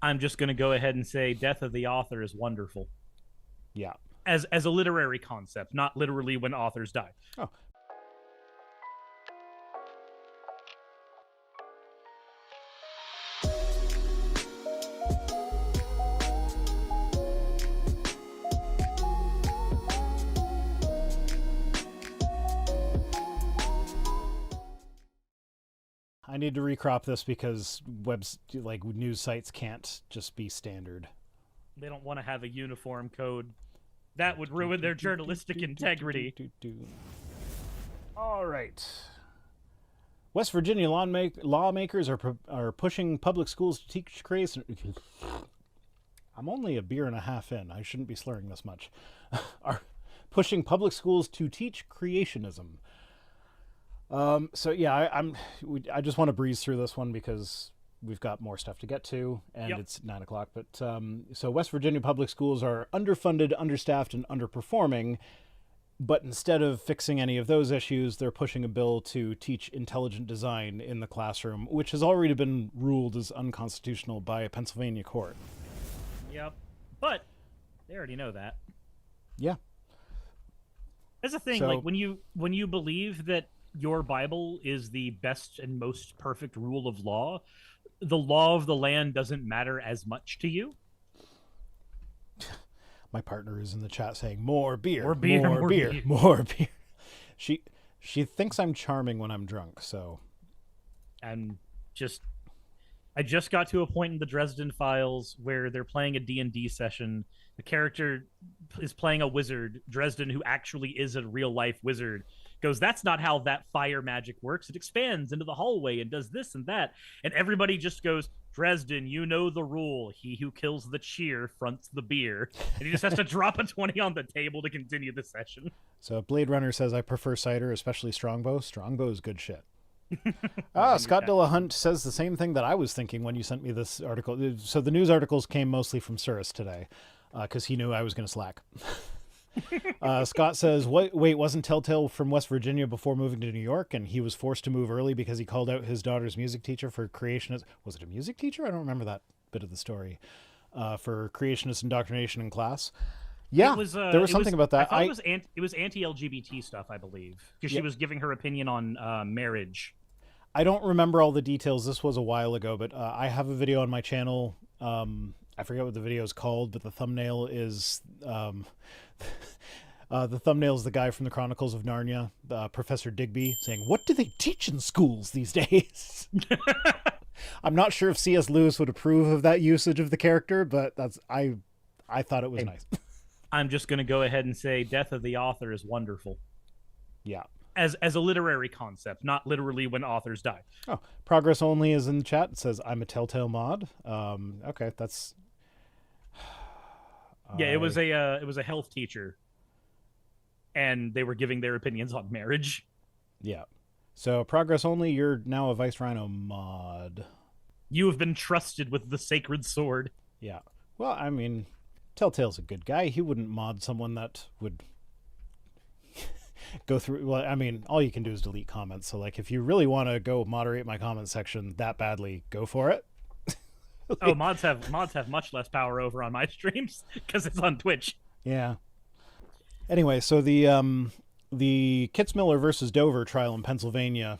I'm just going to go ahead and say death of the author is wonderful. Yeah. As a literary concept, not literally when authors die. Oh. I need to recrop this because news sites can't just be standard. They don't want to have a uniform code. That would ruin their journalistic integrity. All right. West Virginia lawmakers are pushing public schools to teach creation. I'm only a beer and a half in. I shouldn't be slurring this much. Are pushing public schools to teach creationism. So yeah, I just want to breeze through this one because we've got more stuff to get to, and It's 9 o'clock. But so West Virginia public schools are underfunded, understaffed, and underperforming. But instead of fixing any of those issues, they're pushing a bill to teach intelligent design in the classroom, which has already been ruled as unconstitutional by a Pennsylvania court. Yep. But they already know that. Yeah. That's the thing. So, like when you believe that your Bible is the best and most perfect rule of law, the law of the land doesn't matter as much to you. My partner is in the chat saying, more beer, more beer, more beer, beer, more beer. She thinks I'm charming when I'm drunk, so. I just got to a point in the Dresden Files where they're playing a D&D session. The character is playing a wizard, Dresden, who actually is a real-life wizard, goes, that's not how that fire magic works. It expands into the hallway and does this and that. And everybody just goes, Dresden, you know the rule. He who kills the cheer fronts the beer. And he just has to drop a 20 on the table to continue the session. So Blade Runner says, I prefer cider, especially Strongbow. Strongbow is good shit. Scott Dillahunt says the same thing that I was thinking when you sent me this article. So the news articles came mostly from Suris today because he knew I was going to slack. Scott says, wait, wasn't Telltale from West Virginia before moving to New York, and he was forced to move early because he called out his daughter's music teacher for creationist... Was it a music teacher? I don't remember that bit of the story. For creationist indoctrination in class. Yeah, there was something about that. I thought it was anti-LGBT stuff, I believe, because she was giving her opinion on marriage. I don't remember all the details. This was a while ago, but I have a video on my channel. I forget what the video is called, but the thumbnail is the guy from the Chronicles of Narnia, Professor Digby, saying, "What do they teach in schools these days?" I'm not sure if C.S. Lewis would approve of that usage of the character, but I thought it was nice. I'm just going to go ahead and say death of the author is wonderful. Yeah. As a literary concept, not literally when authors die. Oh, Progress Only is in the chat. It says, I'm a Telltale mod. Okay, that's... Yeah, it was a health teacher. And they were giving their opinions on marriage. Yeah. So, Progress Only, you're now a Vice Rhino mod. You have been trusted with the sacred sword. Yeah. Well, I mean... Telltale's a good guy. He wouldn't mod someone that would go through... Well, I mean, all you can do is delete comments. So, like, if you really want to go moderate my comment section that badly, go for it. Oh, mods have much less power over on my streams because it's on Twitch. Yeah. Anyway, so the Kitzmiller versus Dover trial in Pennsylvania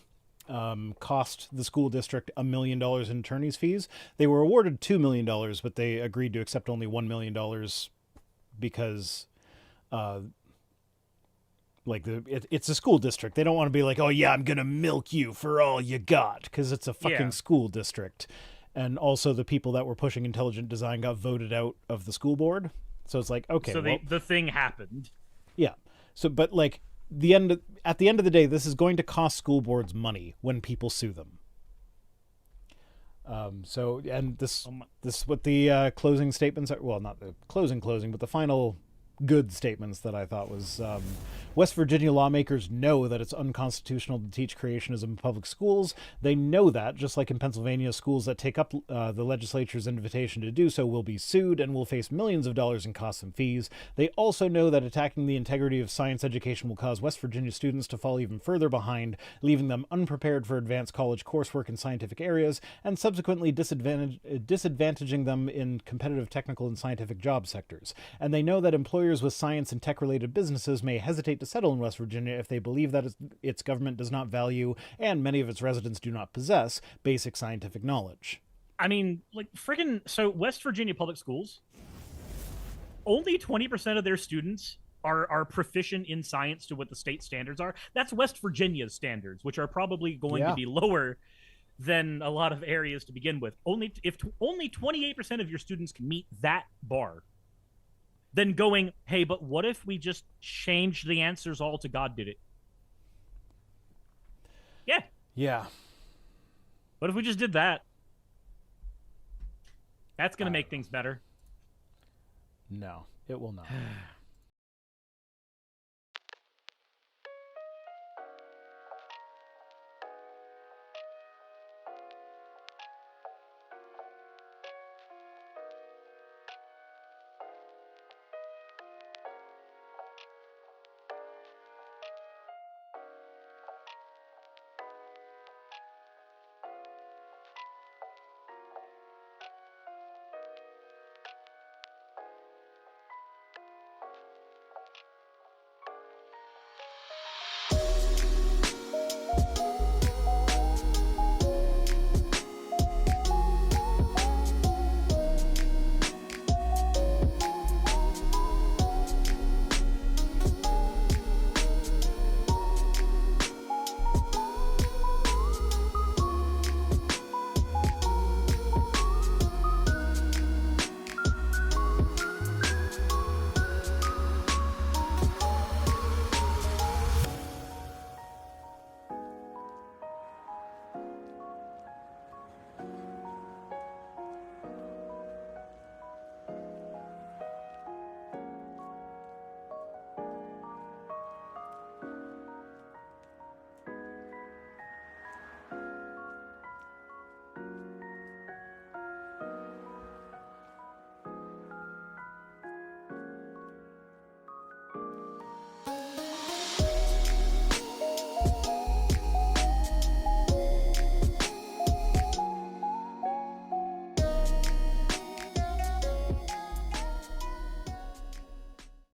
cost the school district $1 million in attorney's fees. They were awarded $2 million, but they agreed to accept only $1 million because it's a school district. They don't want to be like, oh yeah, I'm gonna milk you for all you got, because it's a fucking school district. And also the people that were pushing intelligent design got voted out of the school board. So it's like, okay, so the thing happened. Yeah. So, but like at the end of the day, this is going to cost school boards money when people sue them. This is what the closing statements are. Well, not the closing, but the final good statements that I thought was West Virginia lawmakers know that it's unconstitutional to teach creationism in public schools. They know that, just like in Pennsylvania, schools that take up the legislature's invitation to do so will be sued and will face millions of dollars in costs and fees. They also know that attacking the integrity of science education will cause West Virginia students to fall even further behind, leaving them unprepared for advanced college coursework in scientific areas, and subsequently disadvantaging them in competitive technical and scientific job sectors. And they know that employers with science and tech-related businesses may hesitate to settle in West Virginia if they believe that its government does not value, and many of its residents do not possess, basic scientific knowledge. I mean, like, friggin' so West Virginia public schools, only 20% of their students are proficient in science to what the state standards are. That's West Virginia's standards, which are probably going to be lower than a lot of areas to begin with. Only 28% of your students can meet that bar. Then going, hey, but what if we just changed the answers all to God did it? Yeah. Yeah. What if we just did that? That's going to make things better. No, it will not.